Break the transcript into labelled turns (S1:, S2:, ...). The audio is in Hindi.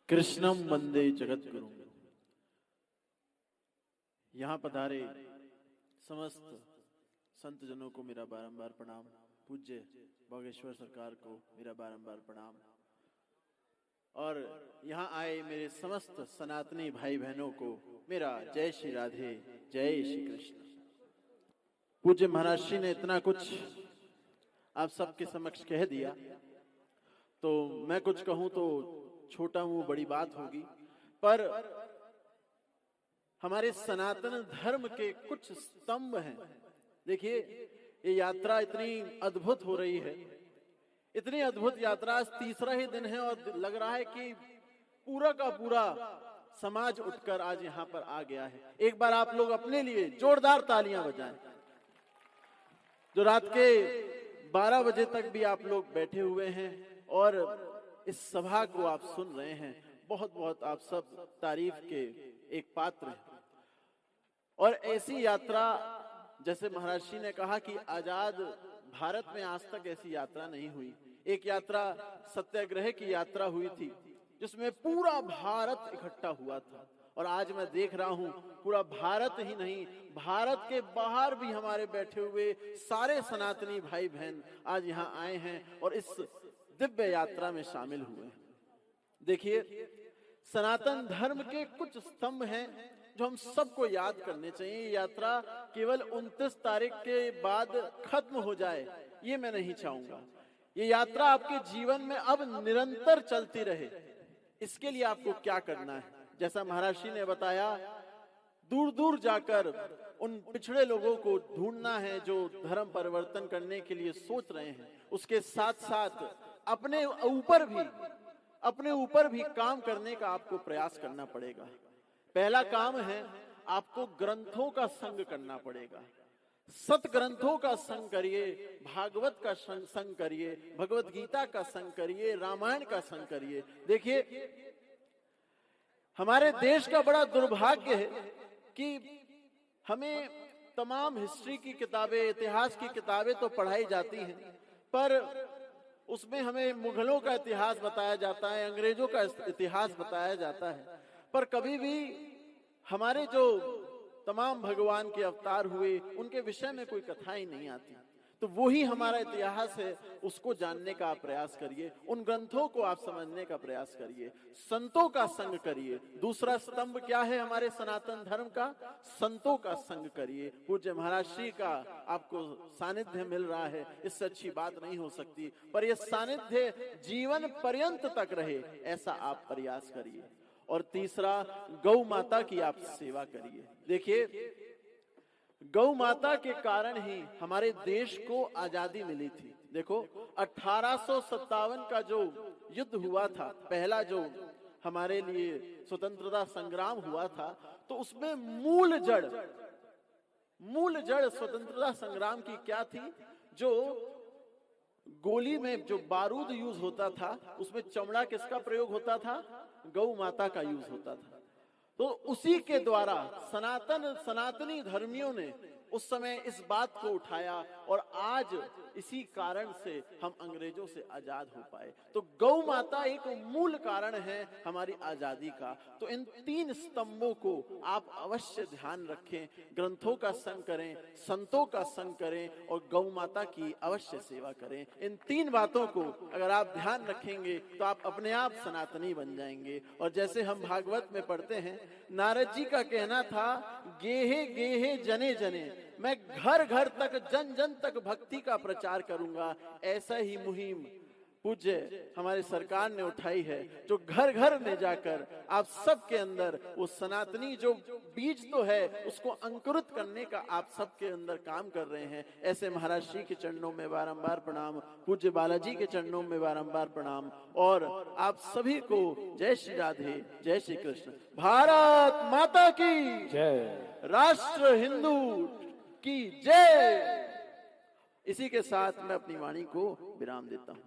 S1: कृष्णम वंदे जगद्गुरु। यहाँ पधारे समस्त संत जनों को मेरा बारंबार प्रणाम। पूज्य बागेश्वर सरकार को मेरा बारंबार प्रणाम। और यहाँ आए मेरे समस्त सनातनी भाई बहनों को मेरा जय श्री राधे, जय श्री कृष्ण। पूज्य महाराज श्री ने इतना कुछ आप सबके समक्ष कह दिया, तो मैं कुछ कहूं तो छोटा मुंह बड़ी बात होगी, पर हमारे सनातन धर्म के कुछ स्तंभ हैं। देखिए, ये यात्रा इतनी अद्भुत हो रही है, इतनी अद्भुत यात्रा। आज तीसरा ही दिन है और लग रहा है कि पूरा का पूरा समाज उठकर आज यहाँ पर आ गया है। एक बार आप लोग अपने लिए जोरदार तालियां बजाएं। जो रात के 12 बजे तक भी आप लोग बैठे हुए हैं और इस सभा को आप सुन रहे हैं, बहुत बहुत आप सब तारीफ के एक पात्र हैं। और ऐसी यात्रा, जैसे महाराज श्री ने कहा कि आजाद भारत में आज तक ऐसी यात्रा नहीं हुई। एक यात्रा सत्याग्रह की यात्रा हुई थी, जिसमें पूरा भारत इकट्ठा हुआ था। और आज मैं देख रहा हूं पूरा भारत ही नहीं, भारत के बाहर भी हमारे बैठे हुए सारे सनातनी भाई बहन आज यहाँ आए हैं और इस दिव्य यात्रा में शामिल हुए हैं। देखिए, सनातन धर्म के कुछ स्तंभ हैं जो हम सबको याद करने चाहिए। ये यात्रा केवल 29 तारीख के बाद खत्म हो जाए, ये मैं नहीं चाहूंगा। ये यात्रा आपके जीवन में अब निरंतर चलती रहे। इसके लिए आपको क्या करना है, जैसा महाराज श्री ने बताया, दूर दूर जाकर उन पिछड़े लोगों को ढूंढना है जो धर्म परिवर्तन करने के लिए सोच रहे हैं। उसके साथ साथ अपने ऊपर भी काम करने का आपको प्रयास करना पड़ेगा। पहला काम है, आपको ग्रंथों का संग करना पड़ेगा। सत ग्रंथों का संग करिए, भागवत का संग करिए, भगवत गीता का संग करिए, रामायण का संग करिए। देखिए, हमारे देश का बड़ा दुर्भाग्य है कि हमें तमाम हिस्ट्री की किताबें, इतिहास की किताबें तो पढ़ाई जाती हैं, पर उसमें हमें मुगलों का इतिहास बताया जाता है, अंग्रेजों का इतिहास बताया जाता है, पर कभी भी हमारे जो तमाम भगवान के अवतार हुए उनके विषय में कोई कथा ही नहीं आती। तो वही हमारा इतिहास है, उसको जानने का आप प्रयास करिए, उन ग्रंथों को आप समझने का प्रयास करिए, संतों का संग करिए। दूसरा स्तंभ क्या है हमारे सनातन धर्म का? संतों का संग करिए। पूज्य महाराज श्री का आपको सानिध्य मिल रहा है, इससे अच्छी बात नहीं हो सकती, पर यह सानिध्य जीवन पर्यंत तक रहे, ऐसा आप प्रयास करिए। और तीसरा, गौ माता की आप सेवा करिए। देखिए, गौ माता के कारण ही हमारे देश को आजादी मिली थी। देखो, 1857 का जो युद्ध हुआ था, पहला जो हमारे लिए स्वतंत्रता संग्राम हुआ था, तो उसमें मूल जड़ स्वतंत्रता संग्राम की क्या थी? जो गोली में जो बारूद यूज होता था, उसमें चमड़ा किसका प्रयोग होता था? गौ माता का यूज होता था। तो उसी के द्वारा सनातनी धर्मियों ने उस समय इस बात को उठाया और आज इसी कारण से हम अंग्रेजों से आजाद हो पाए। तो गौ माता एक मूल कारण है हमारी आजादी का। तो इन तीन स्तंभों को आप अवश्य ध्यान रखें, ग्रंथों का संग करें, संतों का संग करें और गौ माता की अवश्य सेवा करें। इन तीन बातों को अगर आप ध्यान रखेंगे तो आप अपने आप सनातनी बन जाएंगे। और जैसे हम भागवत में पढ़ते हैं, नारद जी का कहना था, गेहे गेहे जने जने, मैं घर घर तक, जन जन तक भक्ति का प्रचार करूंगा। ऐसा ही मुहिम पूज्य हमारे सरकार ने उठाई है, जो घर घर में जाकर आप सबके अंदर वो सनातनी जो बीज तो है उसको अंकुरित करने का आप सबके अंदर काम कर रहे हैं। ऐसे महाराज श्री के चरणों में बारंबार प्रणाम, पूज्य बालाजी के चरणों में बारंबार प्रणाम। और आप सभी को जय श्री राधे, जय श्री कृष्ण। भारत माता की जय, राष्ट्र हिंदू की जय। इसी के साथ मैं अपनी वाणी को विराम देता हूं।